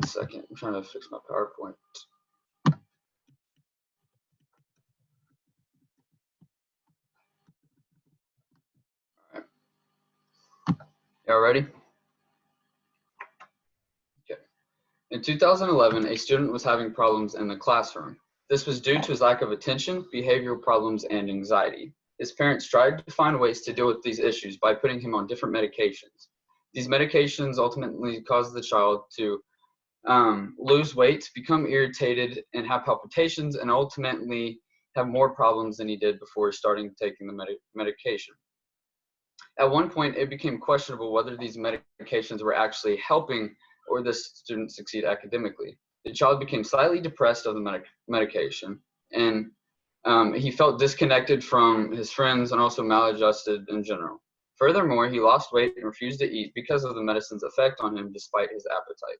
1 second. I'm trying to fix my PowerPoint. All right. Y'all ready? Okay. In 2011, a student was having problems in the classroom. This was due to his lack of attention, behavioral problems, and anxiety. His parents tried to find ways to deal with these issues by putting him on different medications. These medications ultimately caused the child to lose weight, become irritated, and have palpitations, and ultimately have more problems than he did before starting taking the medication. At one point, it became questionable whether these medications were actually helping or the student succeed academically. The child became slightly depressed of the medication, and he felt disconnected from his friends and also maladjusted in general. Furthermore, he lost weight and refused to eat because of the medicine's effect on him despite his appetite.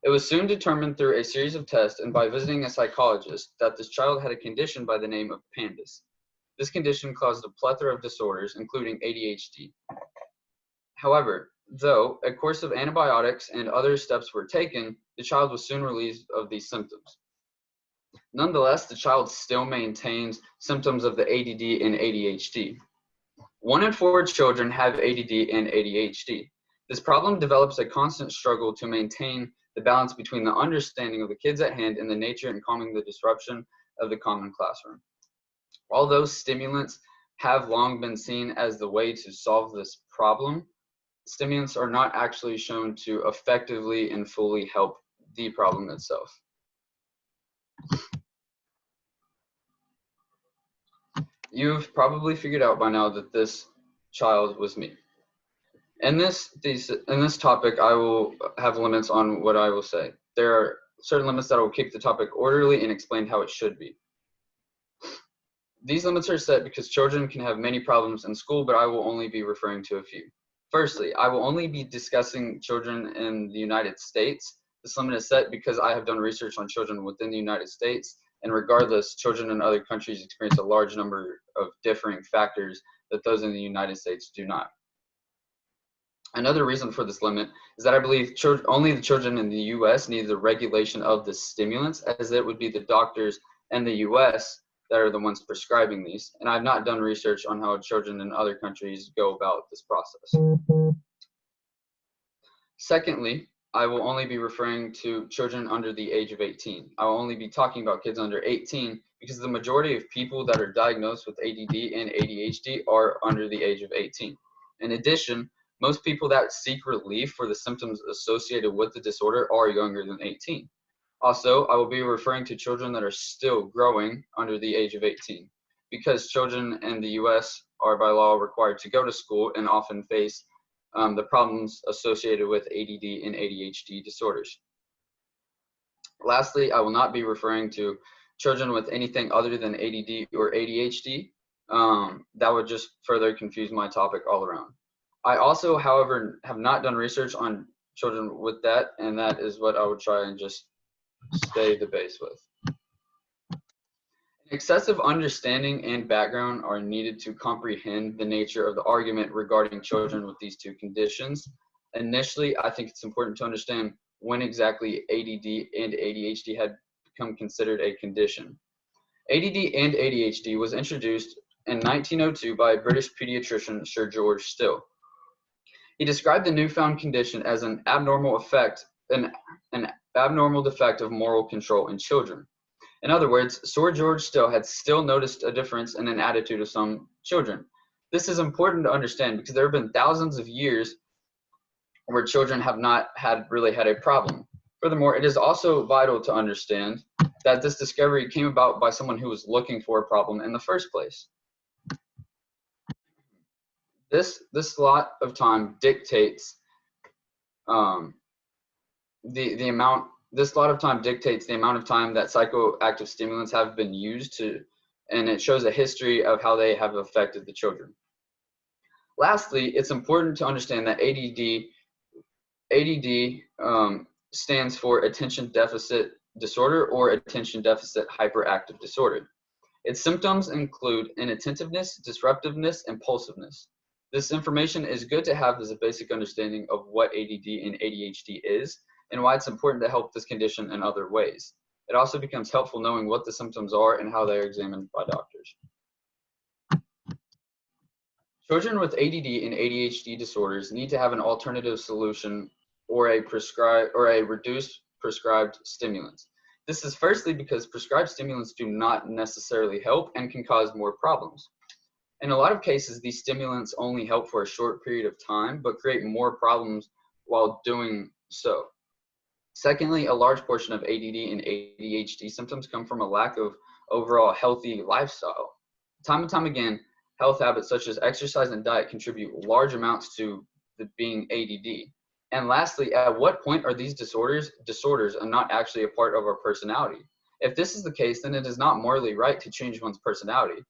It was soon determined through a series of tests and by visiting a psychologist that this child had a condition by the name of PANDAS. This condition caused a plethora of disorders, including ADHD. However, though a course of antibiotics and other steps were taken, the child was soon relieved of these symptoms. Nonetheless, the child still maintains symptoms of the ADD and ADHD. 1 in 4 children have ADD and ADHD. This problem develops a constant struggle to maintain the balance between the understanding of the kids at hand and the nature and calming the disruption of the common classroom. Although stimulants have long been seen as the way to solve this problem, stimulants are not actually shown to effectively and fully help the problem itself. You've probably figured out by now that this child was me. In this topic, I will have limits on what I will say. There are certain limits that will keep the topic orderly and explain how it should be. These limits are set because children can have many problems in school, but I will only be referring to a few. Firstly, I will only be discussing children in the United States. This limit is set because I have done research on children within the United States, and regardless, children in other countries experience a large number of differing factors that those in the United States do not. Another reason for this limit is that I believe only the children in the U.S. need the regulation of the stimulants, as it would be the doctors in the U.S. that are the ones prescribing these, and I've not done research on how children in other countries go about this process. Secondly, I will only be referring to children under the age of 18. I will only be talking about kids under 18 because the majority of people that are diagnosed with ADD and ADHD are under the age of 18. In addition, most people that seek relief for the symptoms associated with the disorder are younger than 18. Also, I will be referring to children that are still growing under the age of 18, because children in the U.S. are by law required to go to school and often face the problems associated with ADD and ADHD disorders. Lastly, I will not be referring to children with anything other than ADD or ADHD. That would just further confuse my topic all around. I also, however, have not done research on children with that, and that is what I would try and just stay the base with. Excessive understanding and background are needed to comprehend the nature of the argument regarding children with these two conditions. Initially, I think it's important to understand when exactly ADD and ADHD had become considered a condition. ADD and ADHD was introduced in 1902 by a British pediatrician, Sir George Still. He described the newfound condition as an abnormal defect of moral control in children. In other words, Sir George Still had still noticed a difference in an attitude of some children. This is important to understand because there have been thousands of years where children have not really had a problem. Furthermore, it is also vital to understand that this discovery came about by someone who was looking for a problem in the first place. This lot of time dictates the amount of time that psychoactive stimulants have been used to, and it shows a history of how they have affected the children. Lastly, it's important to understand that ADD stands for attention deficit disorder or attention deficit hyperactive disorder. Its symptoms include inattentiveness, disruptiveness, and impulsiveness. This information is good to have as a basic understanding of what ADD and ADHD is, and why it's important to help this condition in other ways. It also becomes helpful knowing what the symptoms are and how they are examined by doctors. Children with ADD and ADHD disorders need to have an alternative solution or a reduced prescribed stimulant. This is firstly because prescribed stimulants do not necessarily help and can cause more problems. In a lot of cases, these stimulants only help for a short period of time, but create more problems while doing so. Secondly, a large portion of ADD and ADHD symptoms come from a lack of overall healthy lifestyle. Time and time again, health habits such as exercise and diet contribute large amounts to being ADD. And lastly, at what point are these disorders and not actually a part of our personality? If this is the case, then it is not morally right to change one's personality.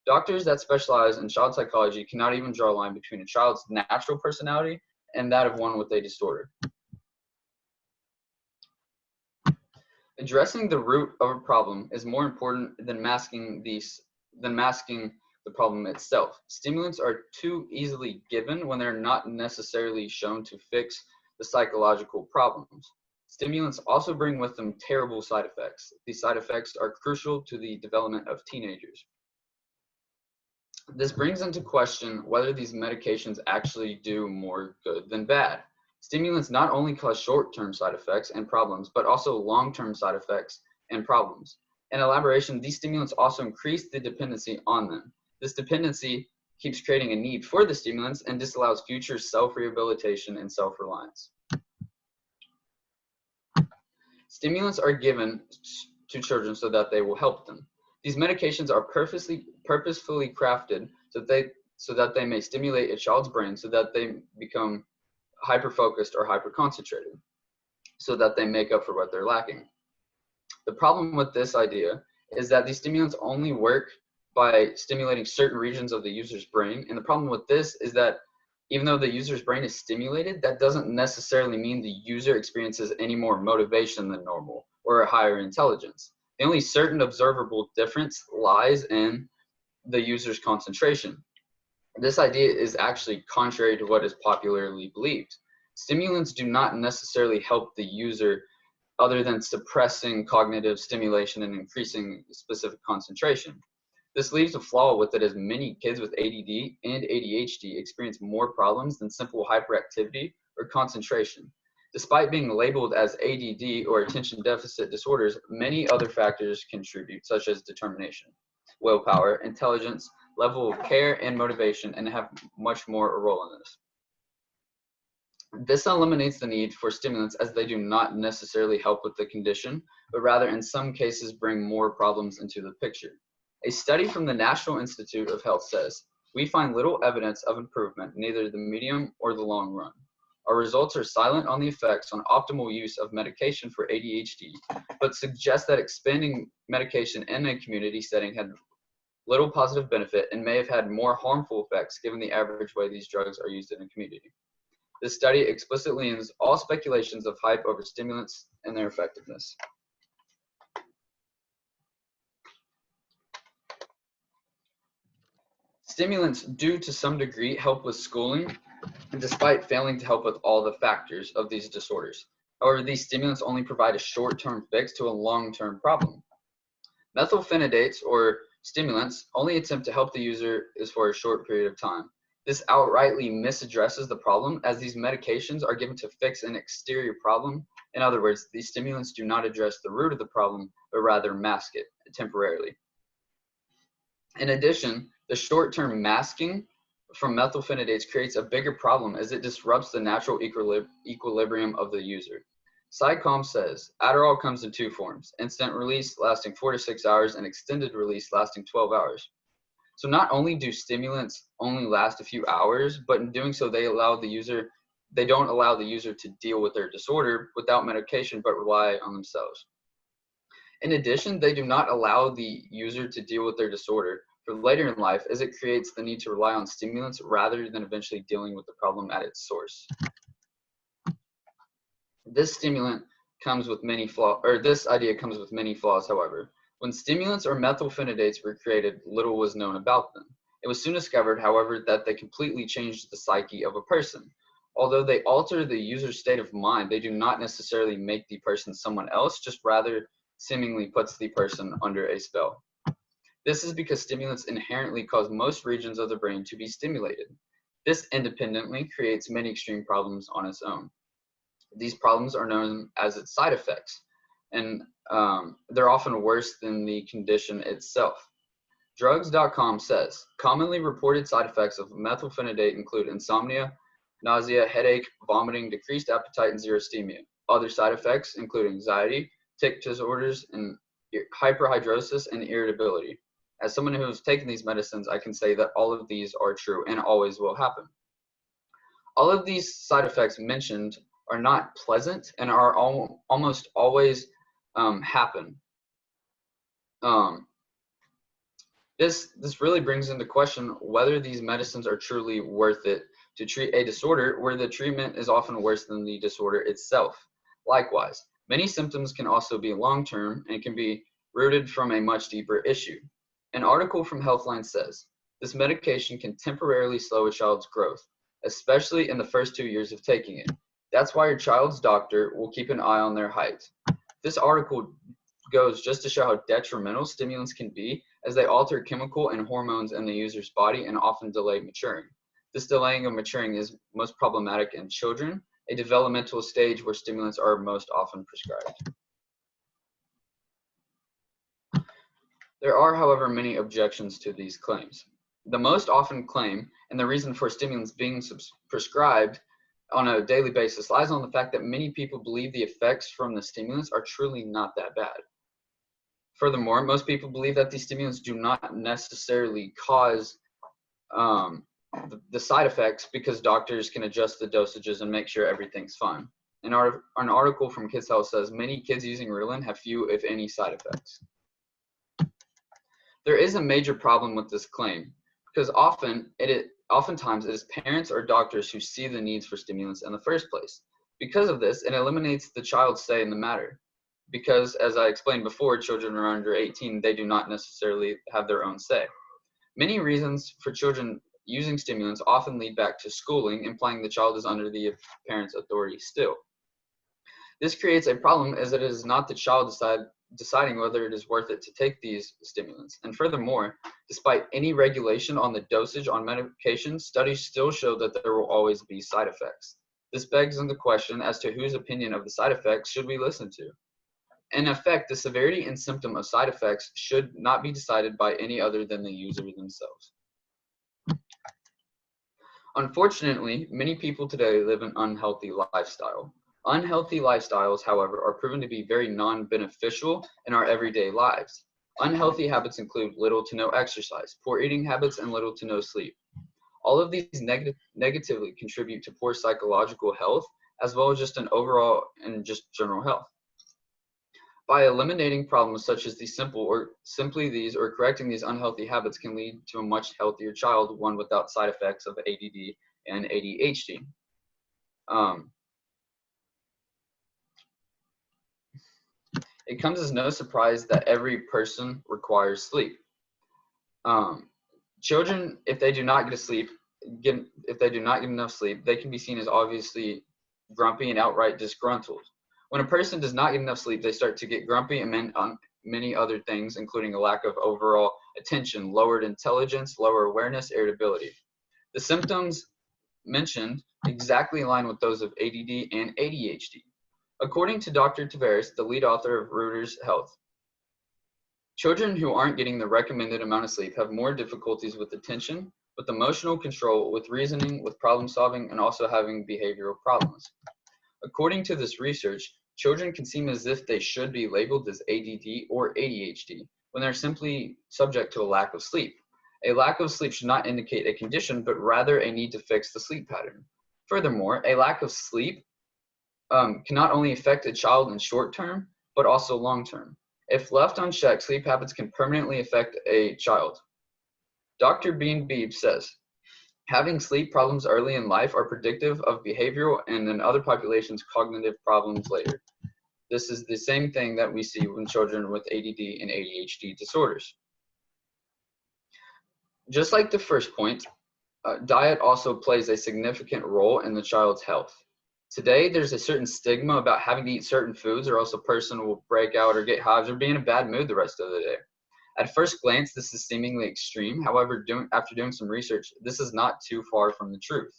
Doctors that specialize in child psychology cannot even draw a line between a child's natural personality and that of one with a disorder. Addressing the root of a problem is more important than masking the problem itself. Stimulants are too easily given when they're not necessarily shown to fix the psychological problems. Stimulants also bring with them terrible side effects. These side effects are crucial to the development of teenagers. This brings into question whether these medications actually do more good than bad. Stimulants not only cause short-term side effects and problems, but also long-term side effects and problems. In elaboration, these stimulants also increase the dependency on them. This dependency keeps creating a need for the stimulants and disallows future self-rehabilitation and self-reliance. Stimulants are given to children so that they will help them. These medications are purposefully crafted so that they may stimulate a child's brain so that they become hyper-focused or hyper-concentrated, so that they make up for what they're lacking. The problem with this idea is that these stimulants only work by stimulating certain regions of the user's brain, and the problem with this is that even though the user's brain is stimulated, that doesn't necessarily mean the user experiences any more motivation than normal or a higher intelligence. The only certain observable difference lies in the user's concentration. This idea is actually contrary to what is popularly believed. Stimulants do not necessarily help the user other than suppressing cognitive stimulation and increasing specific concentration. This leaves a flaw with it, as many kids with ADD and ADHD experience more problems than simple hyperactivity or concentration. Despite being labeled as ADD or attention deficit disorders, many other factors contribute, such as determination, willpower, intelligence, level of care, and motivation, and have much more a role in this. This eliminates the need for stimulants, as they do not necessarily help with the condition, but rather in some cases bring more problems into the picture. A study from the National Institute of Health says, "We find little evidence of improvement, neither the medium or the long run. Our results are silent on the effects on optimal use of medication for ADHD, but suggest that expanding medication in a community setting had little positive benefit and may have had more harmful effects given the average way these drugs are used in a community." This study explicitly ends all speculations of hype over stimulants and their effectiveness. Stimulants do to some degree help with schooling, despite failing to help with all the factors of these disorders. However, these stimulants only provide a short-term fix to a long-term problem. Methylphenidates, or stimulants, only attempt to help the user is for a short period of time. This outrightly misaddresses the problem, as these medications are given to fix an exterior problem. In other words, these stimulants do not address the root of the problem, but rather mask it temporarily. In addition, the short-term masking from methylphenidates creates a bigger problem, as it disrupts the natural equilibrium of the user. PsyCom says, Adderall comes in two forms: instant release lasting 4 to 6 hours and extended release lasting 12 hours. So not only do stimulants only last a few hours, but in doing so, they don't allow the user to deal with their disorder without medication, but rely on themselves. In addition, they do not allow the user to deal with their disorder for later in life, as it creates the need to rely on stimulants rather than eventually dealing with the problem at its source. This idea comes with many flaws, however. When stimulants or methylphenidates were created, little was known about them. It was soon discovered, however, that they completely changed the psyche of a person. Although they alter the user's state of mind, they do not necessarily make the person someone else, just rather seemingly puts the person under a spell. This is because stimulants inherently cause most regions of the brain to be stimulated. This independently creates many extreme problems on its own. These problems are known as its side effects, and they're often worse than the condition itself. Drugs.com says, commonly reported side effects of methylphenidate include insomnia, nausea, headache, vomiting, decreased appetite, and xerostomia. Other side effects include anxiety, tic disorders, and hyperhidrosis and irritability. As someone who has taken these medicines, I can say that all of these are true and always will happen. All of these side effects mentioned are not pleasant and are almost always happen. This really brings into question whether these medicines are truly worth it to treat a disorder where the treatment is often worse than the disorder itself. Likewise, many symptoms can also be long-term and can be rooted from a much deeper issue. An article from Healthline says, this medication can temporarily slow a child's growth, especially in the first 2 years of taking it. That's why your child's doctor will keep an eye on their height. This article goes just to show how detrimental stimulants can be, as they alter chemical and hormones in the user's body and often delay maturing. This delaying of maturing is most problematic in children, a developmental stage where stimulants are most often prescribed. There are, however, many objections to these claims. The most often claim, and the reason for stimulants being prescribed on a daily basis, lies on the fact that many people believe the effects from the stimulants are truly not that bad. Furthermore, most people believe that these stimulants do not necessarily cause the side effects because doctors can adjust the dosages and make sure everything's fine. An article from Kids Health says many kids using Ritalin have few, if any, side effects. There is a major problem with this claim because oftentimes it is parents or doctors who see the needs for stimulants in the first place. Because of this, it eliminates the child's say in the matter. Because, as I explained before, children are under 18, they do not necessarily have their own say. Many reasons for children using stimulants often lead back to schooling, implying the child is under the parent's authority still. This creates a problem as it is not the child deciding whether it is worth it to take these stimulants. And furthermore, despite any regulation on the dosage on medication, studies still show that there will always be side effects. This begs into question as to whose opinion of the side effects should we listen to. In effect, the severity and symptom of side effects should not be decided by any other than the user themselves. Unfortunately, many people today live an unhealthy lifestyle. Unhealthy lifestyles, however, are proven to be very non-beneficial in our everyday lives. Unhealthy habits include little to no exercise, poor eating habits, and little to no sleep. All of these negatively contribute to poor psychological health, as well as just an overall and just general health. By eliminating problems such as these or correcting these unhealthy habits can lead to a much healthier child, one without side effects of ADD and ADHD. It comes as no surprise that every person requires sleep. Children, if they do not get enough sleep, they can be seen as obviously grumpy and outright disgruntled. When a person does not get enough sleep, they start to get grumpy and many other things, including a lack of overall attention, lowered intelligence, lower awareness, irritability. The symptoms mentioned exactly align with those of ADD and ADHD. According to Dr. Tavares, the lead author of Reuters Health, children who aren't getting the recommended amount of sleep have more difficulties with attention, with emotional control, with reasoning, with problem solving, and also having behavioral problems. According to this research, children can seem as if they should be labeled as ADD or ADHD when they're simply subject to a lack of sleep. A lack of sleep should not indicate a condition, but rather a need to fix the sleep pattern. Furthermore, a lack of sleep can not only affect a child in short term, but also long term. If left unchecked, sleep habits can permanently affect a child. Dr. Beebe says, having sleep problems early in life are predictive of behavioral and in other populations cognitive problems later. This is the same thing that we see in children with ADD and ADHD disorders. Just like the first point, Diet also plays a significant role in the child's health. Today, there's a certain stigma about having to eat certain foods, or else a person will break out or get hives or be in a bad mood the rest of the day. At first glance, this is seemingly extreme. However, after doing some research, this is not too far from the truth.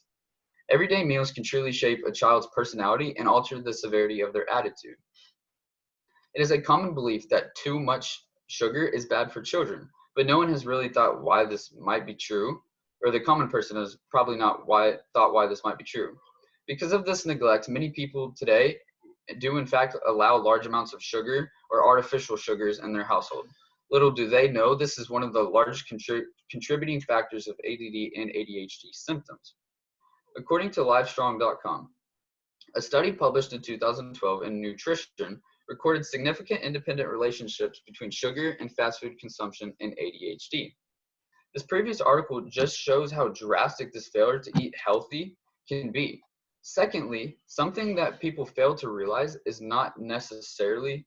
Everyday meals can truly shape a child's personality and alter the severity of their attitude. It is a common belief that too much sugar is bad for children, but no one has really thought why this might be true, or the common person has probably not thought why this might be true. Because of this neglect, many people today do in fact allow large amounts of sugar or artificial sugars in their household. Little do they know this is one of the largest contributing factors of ADD and ADHD symptoms. According to Livestrong.com, a study published in 2012 in Nutrition recorded significant independent relationships between sugar and fast food consumption and ADHD. This previous article just shows how drastic this failure to eat healthy can be. Secondly, something that people fail to realize is not necessarily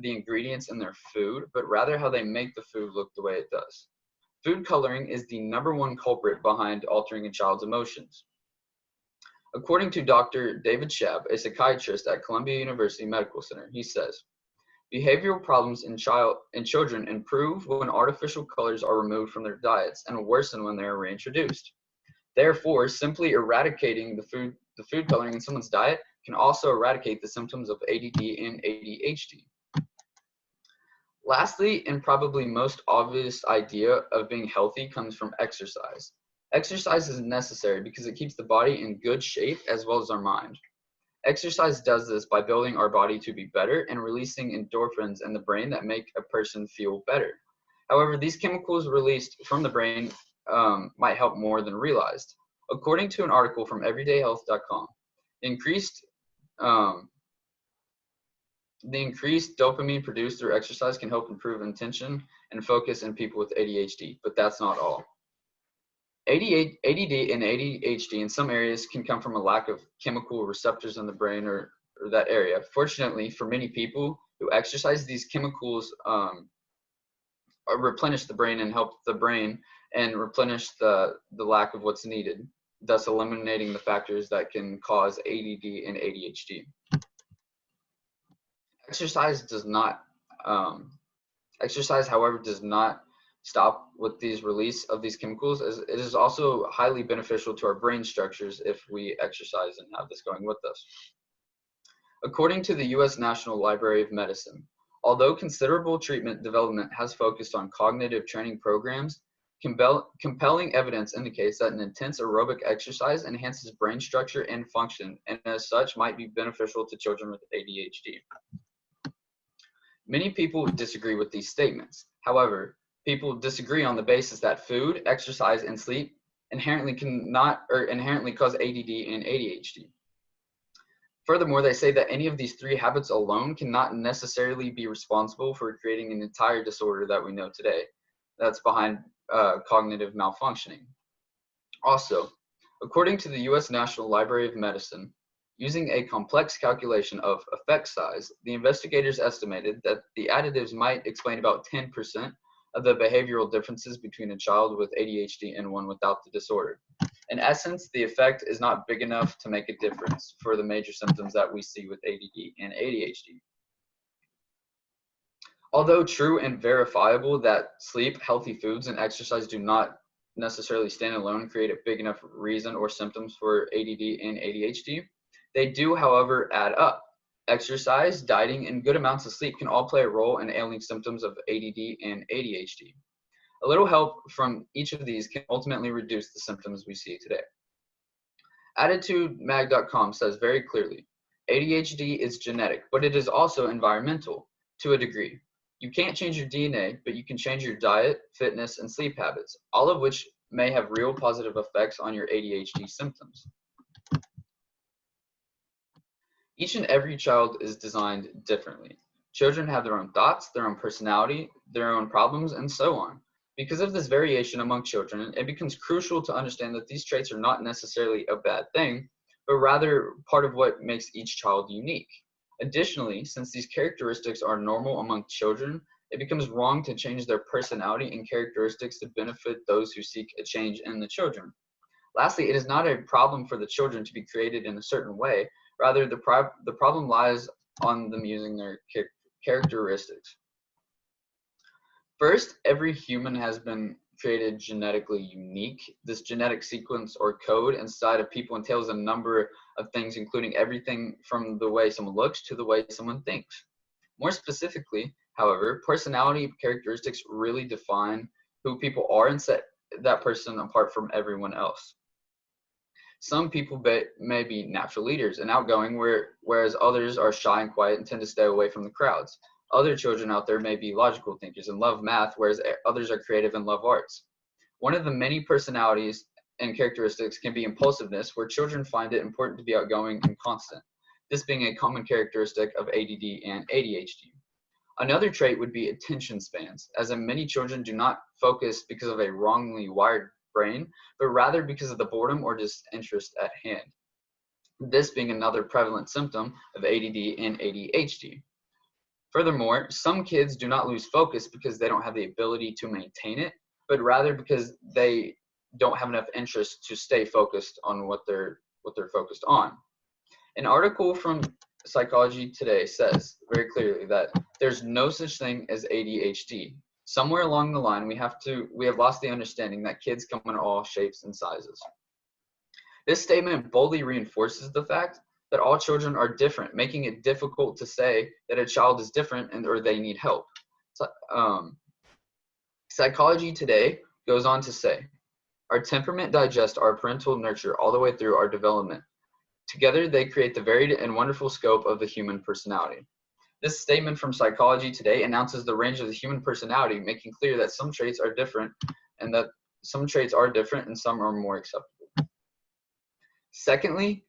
the ingredients in their food, but rather how they make the food look the way it does. Food coloring is the #1 culprit behind altering a child's emotions. According to Dr. David Shab, a psychiatrist at Columbia University Medical Center, he says, behavioral problems in children improve when artificial colors are removed from their diets and worsen when they are reintroduced. Therefore, simply eradicating the food coloring in someone's diet can also eradicate the symptoms of ADD and ADHD. Lastly, and probably most obvious idea of being healthy comes from exercise. Exercise is necessary because it keeps the body in good shape as well as our mind. Exercise does this by building our body to be better and releasing endorphins in the brain that make a person feel better. However, these chemicals released from the brain might help more than realized. According to an article from everydayhealth.com, the increased dopamine produced through exercise can help improve attention and focus in people with ADHD, but that's not all. ADD and ADHD in some areas can come from a lack of chemical receptors in the brain or that area. Fortunately, for many people who exercise, these chemicals replenish the brain and help the brain and replenish the lack of what's needed, thus eliminating the factors that can cause ADD and ADHD. Exercise, however, does not stop with these release of these chemicals. It is also highly beneficial to our brain structures if we exercise and have this going with us. According to the U.S. National Library of Medicine, although considerable treatment development has focused on cognitive training programs, compelling evidence indicates that an intense aerobic exercise enhances brain structure and function, and as such might be beneficial to children with ADHD. Many people disagree with these statements. However, people disagree on the basis that food, exercise, and sleep inherently cause ADD and ADHD. Furthermore, they say that any of these 3 habits alone cannot necessarily be responsible for creating an entire disorder that we know today that's behind cognitive malfunctioning. Also, according to the U.S. National Library of Medicine, using a complex calculation of effect size, the investigators estimated that the additives might explain about 10% of the behavioral differences between a child with ADHD and one without the disorder. In essence, the effect is not big enough to make a difference for the major symptoms that we see with ADD and ADHD. Although true and verifiable that sleep, healthy foods, and exercise do not necessarily stand alone and create a big enough reason or symptoms for ADD and ADHD, they do, however, add up. Exercise, dieting, and good amounts of sleep can all play a role in ailing symptoms of ADD and ADHD. A little help from each of these can ultimately reduce the symptoms we see today. AttitudeMag.com says very clearly, ADHD is genetic, but it is also environmental to a degree. You can't change your DNA, but you can change your diet, fitness, and sleep habits, all of which may have real positive effects on your ADHD symptoms. Each and every child is designed differently. Children have their own thoughts, their own personality, their own problems, and so on. Because of this variation among children, it becomes crucial to understand that these traits are not necessarily a bad thing, but rather part of what makes each child unique. Additionally, since these characteristics are normal among children, it becomes wrong to change their personality and characteristics to benefit those who seek a change in the children. Lastly, it is not a problem for the children to be created in a certain way. Rather, the problem lies on them using their characteristics. First, every human has been created genetically unique. This genetic sequence or code inside of people entails a number of things, including everything from the way someone looks to the way someone thinks. More specifically, however, personality characteristics really define who people are and set that person apart from everyone else. Some people may be natural leaders and outgoing, whereas others are shy and quiet and tend to stay away from the crowds. Other children out there may be logical thinkers and love math, whereas others are creative and love arts. One of the many personalities and characteristics can be impulsiveness, where children find it important to be outgoing and constant, this being a common characteristic of ADD and ADHD. Another trait would be attention spans, as in many children do not focus because of a wrongly wired brain, but rather because of the boredom or disinterest at hand. This being another prevalent symptom of ADD and ADHD. Furthermore, some kids do not lose focus because they don't have the ability to maintain it, but rather because they don't have enough interest to stay focused on what they're focused on. An article from Psychology Today says very clearly that there's no such thing as ADHD. Somewhere along the line, we have lost the understanding that kids come in all shapes and sizes. This statement boldly reinforces the fact that all children are different, making it difficult to say that a child is different or they need help. Psychology Today goes on to say, our temperament digests our parental nurture all the way through our development. Together, they create the varied and wonderful scope of the human personality. This statement from Psychology Today announces the range of the human personality, making clear that some traits are different and some are more acceptable. Secondly,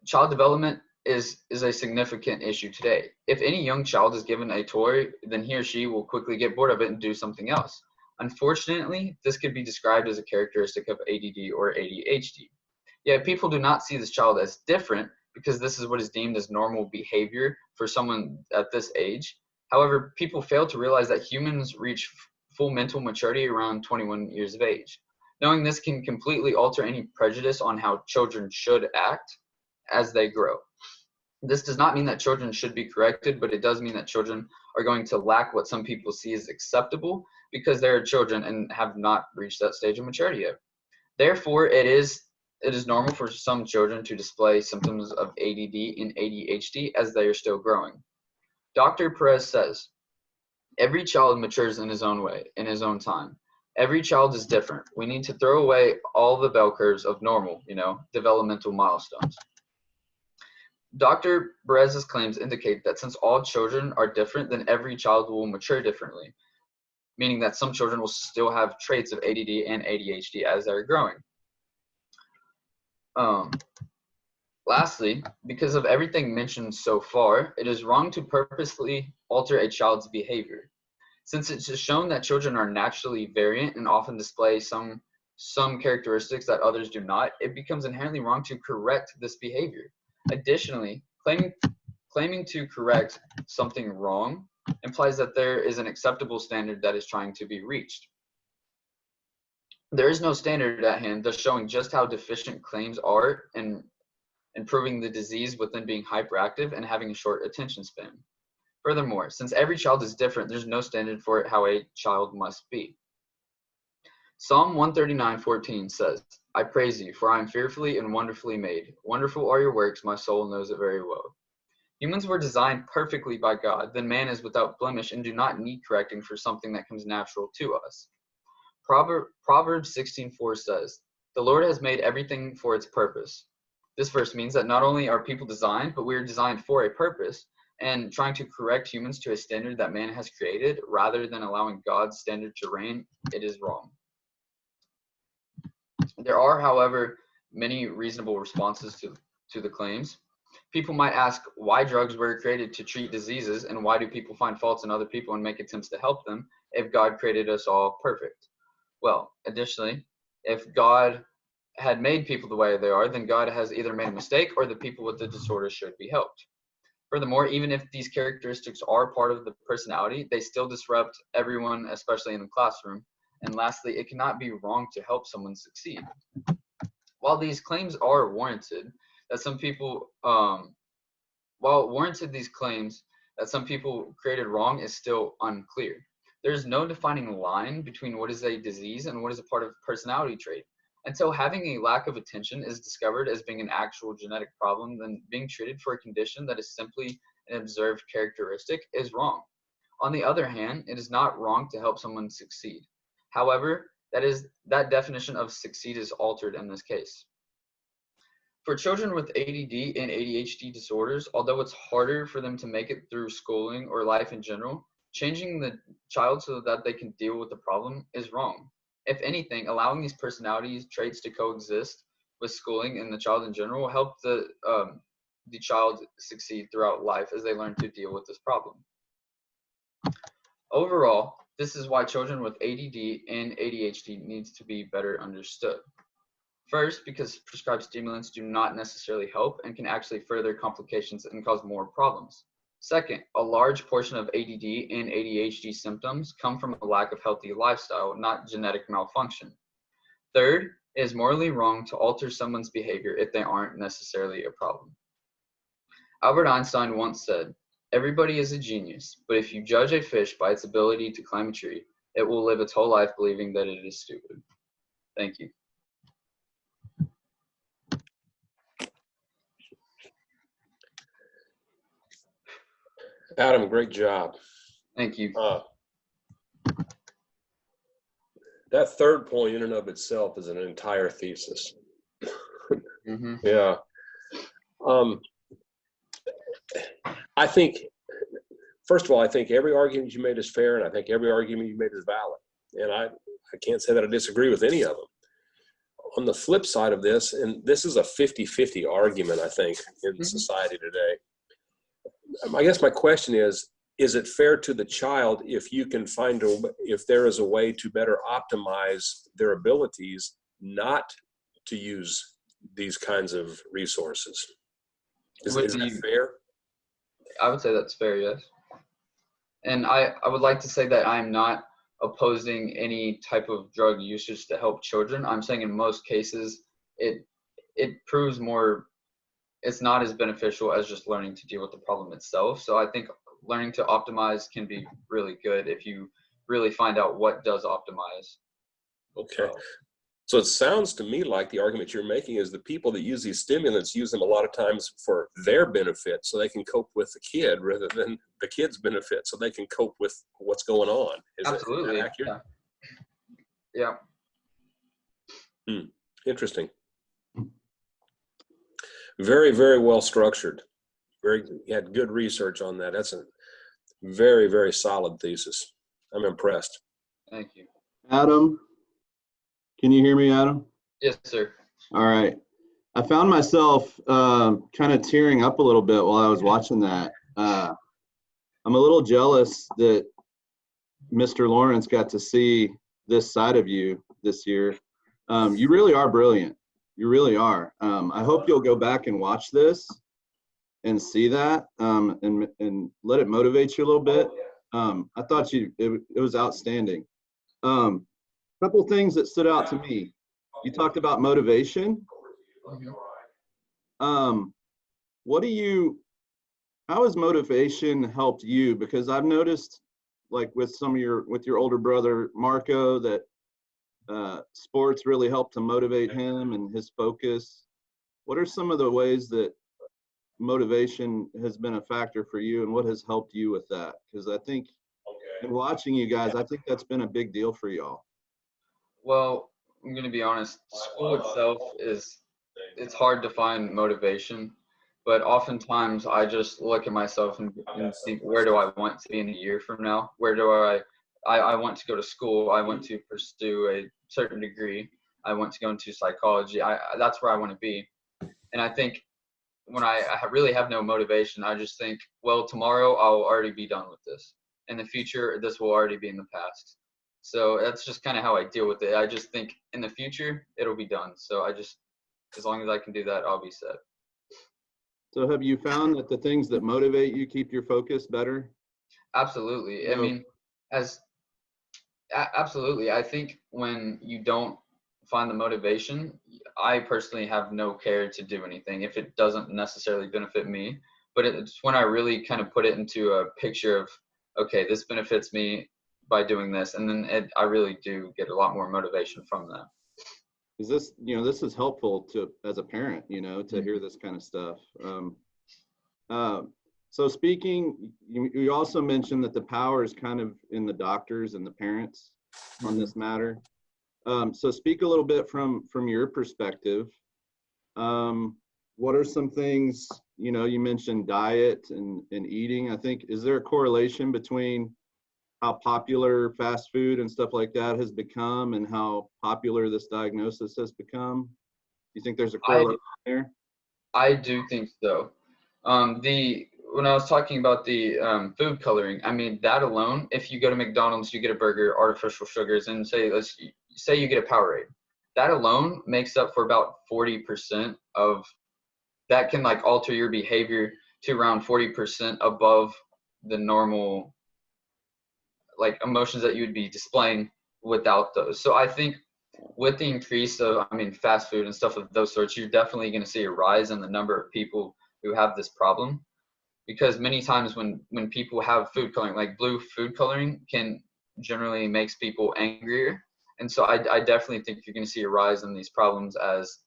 child development is a significant issue today. If any young child is given a toy, then he or she will quickly get bored of it and do something else. Unfortunately, this could be described as a characteristic of ADD or ADHD. Yet people do not see this child as different because this is what is deemed as normal behavior for someone at this age. However, people fail to realize that humans reach full mental maturity around 21 years of age. Knowing this can completely alter any prejudice on how children should act as they grow. This does not mean that children should be corrected, but it does mean that children are going to lack what some people see as acceptable because they are children and have not reached that stage of maturity yet. Therefore, it is normal for some children to display symptoms of ADD and ADHD as they are still growing. Dr. Perez says, every child matures in his own way, in his own time. Every child is different. We need to throw away all the bell curves of normal, developmental milestones. Dr. Perez's claims indicate that since all children are different, then every child will mature differently, meaning that some children will still have traits of ADD and ADHD as they're growing. Lastly, because of everything mentioned so far, it is wrong to purposely alter a child's behavior. Since it is shown that children are naturally variant and often display some characteristics that others do not, it becomes inherently wrong to correct this behavior. Additionally, claiming to correct something wrong implies that there is an acceptable standard that is trying to be reached. There is no standard at hand, thus showing just how deficient claims are in proving the disease within being hyperactive and having a short attention span. Furthermore, since every child is different, there's no standard for how a child must be. Psalm 139:14 says, I praise you, for I am fearfully and wonderfully made. Wonderful are your works, my soul knows it very well. Humans were designed perfectly by God, then man is without blemish and do not need correcting for something that comes natural to us. Proverbs 16:4 says, the Lord has made everything for its purpose. This verse means that not only are people designed, but we are designed for a purpose, and trying to correct humans to a standard that man has created rather than allowing God's standard to reign, it is wrong. There are, however, many reasonable responses to the claims. People might ask why drugs were created to treat diseases, and why do people find faults in other people and make attempts to help them if God created us all perfect? Well, additionally, if God had made people the way they are, then God has either made a mistake or the people with the disorder should be helped. Furthermore, even if these characteristics are part of the personality, they still disrupt everyone, especially in the classroom. And lastly, it cannot be wrong to help someone succeed. While these claims are warranted, that some people, these claims that some people created wrong is still unclear. There is no defining line between what is a disease and what is a part of personality trait. Until having a lack of attention is discovered as being an actual genetic problem, then being treated for a condition that is simply an observed characteristic is wrong. On the other hand, it is not wrong to help someone succeed. However, that definition of succeed is altered in this case. For children with ADD and ADHD disorders, although it's harder for them to make it through schooling or life in general, changing the child so that they can deal with the problem is wrong. If anything, allowing these personality traits to coexist with schooling and the child in general will help the child succeed throughout life as they learn to deal with this problem. Overall, this is why children with ADD and ADHD needs to be better understood. First, because prescribed stimulants do not necessarily help and can actually further complications and cause more problems. Second, a large portion of ADD and ADHD symptoms come from a lack of healthy lifestyle, not genetic malfunction. Third, it is morally wrong to alter someone's behavior if they aren't necessarily a problem. Albert Einstein once said, "Everybody is a genius, but if you judge a fish by its ability to climb a tree, it will live its whole life believing that it is stupid." Thank you. Adam, great job. Thank you. That third point in and of itself is an entire thesis. Mm-hmm. Yeah. I think, first of all, I think every argument you made is fair, and I think every argument you made is valid. And I can't say that I disagree with any of them. On the flip side of this, and this is a 50-50 argument, I think, in society today. I guess my question is it fair to the child if you can find if there is a way to better optimize their abilities not to use these kinds of resources? Is that fair? I would say that's fair, yes. And I would like to say that I'm not opposing any type of drug usage to help children. I'm saying in most cases it proves more, it's not as beneficial as just learning to deal with the problem itself. So I think learning to optimize can be really good if you really find out what does optimize. Okay. So it sounds to me like the argument you're making is the people that use these stimulants use them a lot of times for their benefit so they can cope with the kid rather than the kid's benefit so they can cope with what's going on. Absolutely. Is that accurate? Yeah. Interesting. Very, very well structured. You had good research on that. That's a very, very solid thesis. I'm impressed. Thank you. Adam, can you hear me, Adam? Yes, sir. All right. I found myself kind of tearing up a little bit while I was watching that. I'm a little jealous that Mr. Lawrence got to see this side of you this year. You really are brilliant. You really are. I hope you'll go back and watch this and see that and let it motivate you a little bit. I thought it was outstanding. Couple things that stood out to me. You talked about motivation. How has motivation helped you? Because I've noticed, like with your older brother Marco, that sports really helped to motivate him and his focus. What are some of the ways that motivation has been a factor for you, and what has helped you with that? Because I think in watching you guys, I think that's been a big deal for y'all. Well, I'm going to be honest, school itself it's hard to find motivation, but oftentimes I just look at myself and think, where do I want to be in a year from now? Where do I want to go to school. I want to pursue a certain degree. I want to go into psychology. That's where I want to be. And I think when I really have no motivation, I just think, well, tomorrow I'll already be done with this. In the future, this will already be in the past. So that's just kind of how I deal with it. I just think in the future, it'll be done. So as long as I can do that, I'll be set. So have you found that the things that motivate you keep your focus better? Absolutely. I mean, absolutely. I think when you don't find the motivation, I personally have no care to do anything if it doesn't necessarily benefit me. But it's when I really kind of put it into a picture of, okay, this benefits me by doing this, and then I really do get a lot more motivation from that. Is this, this is helpful to, as a parent, to hear this kind of stuff. So speaking, you also mentioned that the power is kind of in the doctors and the parents on this matter. So speak a little bit from your perspective. What are some things, you mentioned diet and eating. I think, is there a correlation between how popular fast food and stuff like that has become and how popular this diagnosis has become? Do you think there's a correlation there? I do think so. When I was talking about the food coloring, I mean, that alone, if you go to McDonald's, you get a burger, artificial sugars, and say you get a Powerade, that alone makes up for about 40% of that can like alter your behavior to around 40% above the normal like emotions that you would be displaying without those. So I think with the increase of, fast food and stuff of those sorts, you're definitely going to see a rise in the number of people who have this problem. Because many times when people have food coloring, like blue food coloring can generally makes people angrier. And so I definitely think you're going to see a rise in these problems as,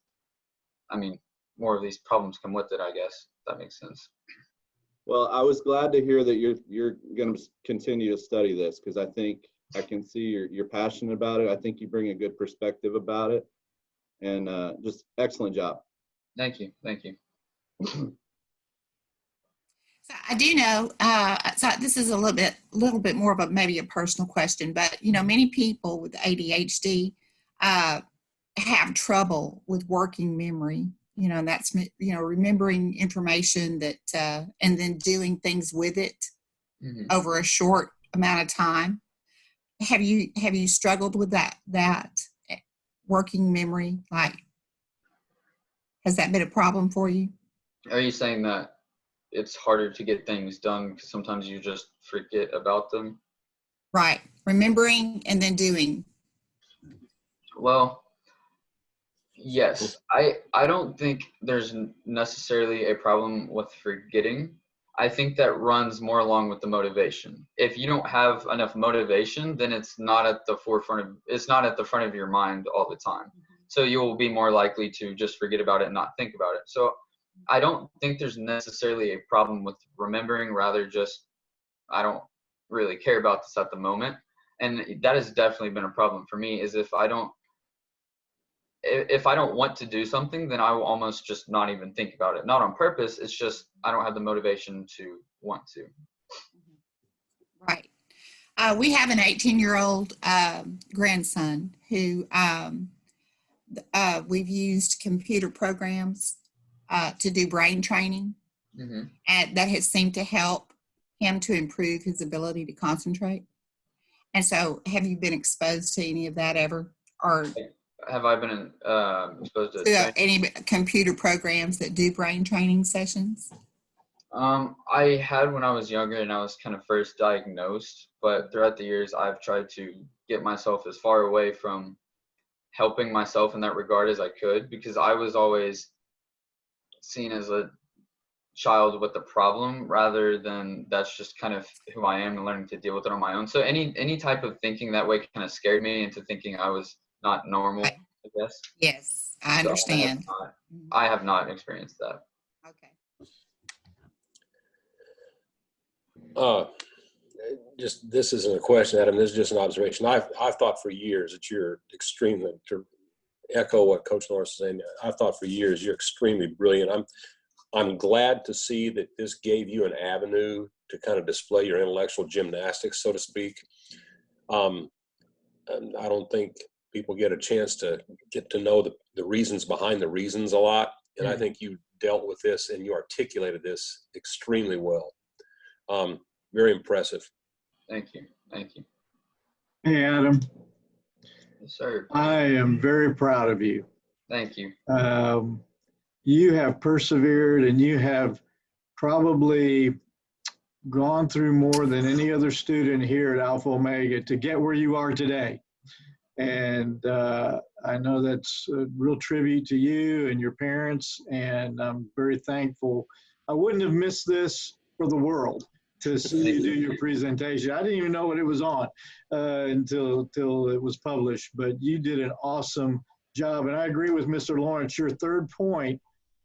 more of these problems come with it, I guess, if that makes sense. Well, I was glad to hear that you're going to continue to study this, because I think I can see you're passionate about it. I think you bring a good perspective about it, and just excellent job. Thank you. So I do know, so this is a little bit more of maybe a personal question, but many people with ADHD have trouble with working memory. And that's remembering information that and then doing things with it over a short amount of time. Have you struggled with that working memory? Like, has that been a problem for you? Are you saying that it's harder to get things done because sometimes you just forget about them? Right. Remembering and then doing. Well, yes. I don't think there's necessarily a problem with forgetting. I think that runs more along with the motivation. If you don't have enough motivation, then it's not at the front of your mind all the time. So you'll be more likely to just forget about it and not think about it. So I don't think there's necessarily a problem with remembering, rather just I don't really care about this at the moment. And that has definitely been a problem for me, is if I don't want to do something, then I will almost just not even think about it. Not on purpose, it's just I don't have the motivation to want to. Right. We have an 18-year-old grandson who we've used computer programs to do brain training, and that has seemed to help him to improve his ability to concentrate. And so, have you been exposed to any of that ever, or have I been exposed to any computer programs that do brain training sessions? I had when I was younger and I was kind of first diagnosed, but throughout the years I've tried to get myself as far away from helping myself in that regard as I could, because I was always seen as a child with a problem, rather than that's just kind of who I am and learning to deal with it on my own. So any type of thinking that way kind of scared me into thinking I was not normal, I guess. Yes, I understand. So I have not experienced that. Okay. Just, this isn't a question, Adam, this is just an observation. I've thought for years that you're extremely, to echo what Coach Norris is saying, I've thought for years you're extremely brilliant. I'm glad to see that this gave you an avenue to kind of display your intellectual gymnastics, so to speak. And I don't think people get a chance to get to know the reasons behind the reasons a lot. And I think you dealt with this and you articulated this extremely well. Very impressive. Thank you. Thank you. Hey, Adam. Yes, sir. I am very proud of you. Thank you. You have persevered, and you have probably gone through more than any other student here at Alpha Omega to get where you are today. And I know that's a real tribute to you and your parents, and I'm very thankful. I wouldn't have missed this for the world to see you do your presentation. I didn't even know what it was on until it was published, but you did an awesome job. And I agree with Mr. Lawrence. Your third point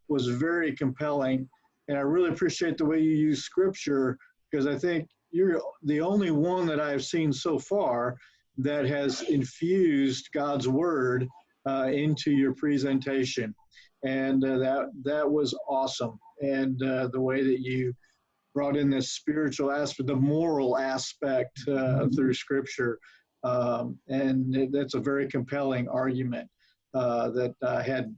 was very compelling, and I really appreciate the way you use scripture, because I think you're the only one that I've seen so far that has infused God's word into your presentation. And that was awesome. And the way that you brought in this spiritual aspect, the moral aspect through scripture. And that's a very compelling argument that I had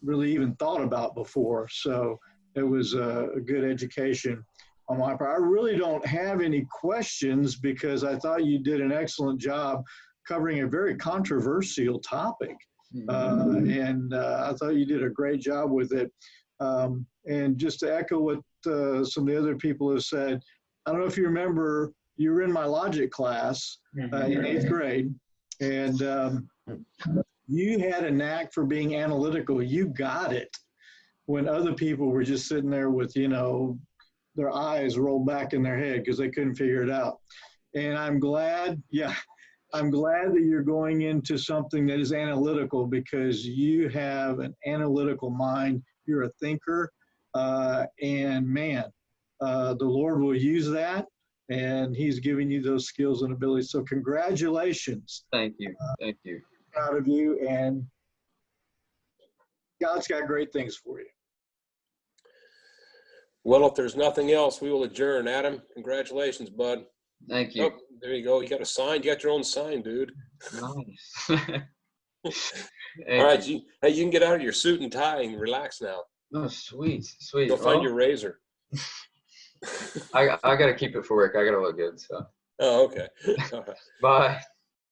really even thought about before. So it was a good education on my part. I really don't have any questions because I thought you did an excellent job covering a very controversial topic. And I thought you did a great job with it. And just to echo what some of the other people have said, I don't know if you remember, you were in my logic class in 8th grade, and you had a knack for being analytical. You got it when other people were just sitting there with, you know, their eyes rolled back in their head because they couldn't figure it out. And I'm glad that you're going into something that is analytical, because you have an analytical mind. You're a thinker, and man, the Lord will use that, and He's giving you those skills and abilities. So congratulations. Thank you. Thank you. Proud of you, and God's got great things for you. Well, if there's nothing else, we will adjourn. Adam, congratulations, bud. Thank you. Oh, there you go. You got a sign. You got your own sign, dude. Nice. All right. You can get out of your suit and tie and relax now. Oh, sweet. Sweet. Go find your razor. I got to keep it for work. I got to look good. So. Oh, okay. All right. Bye.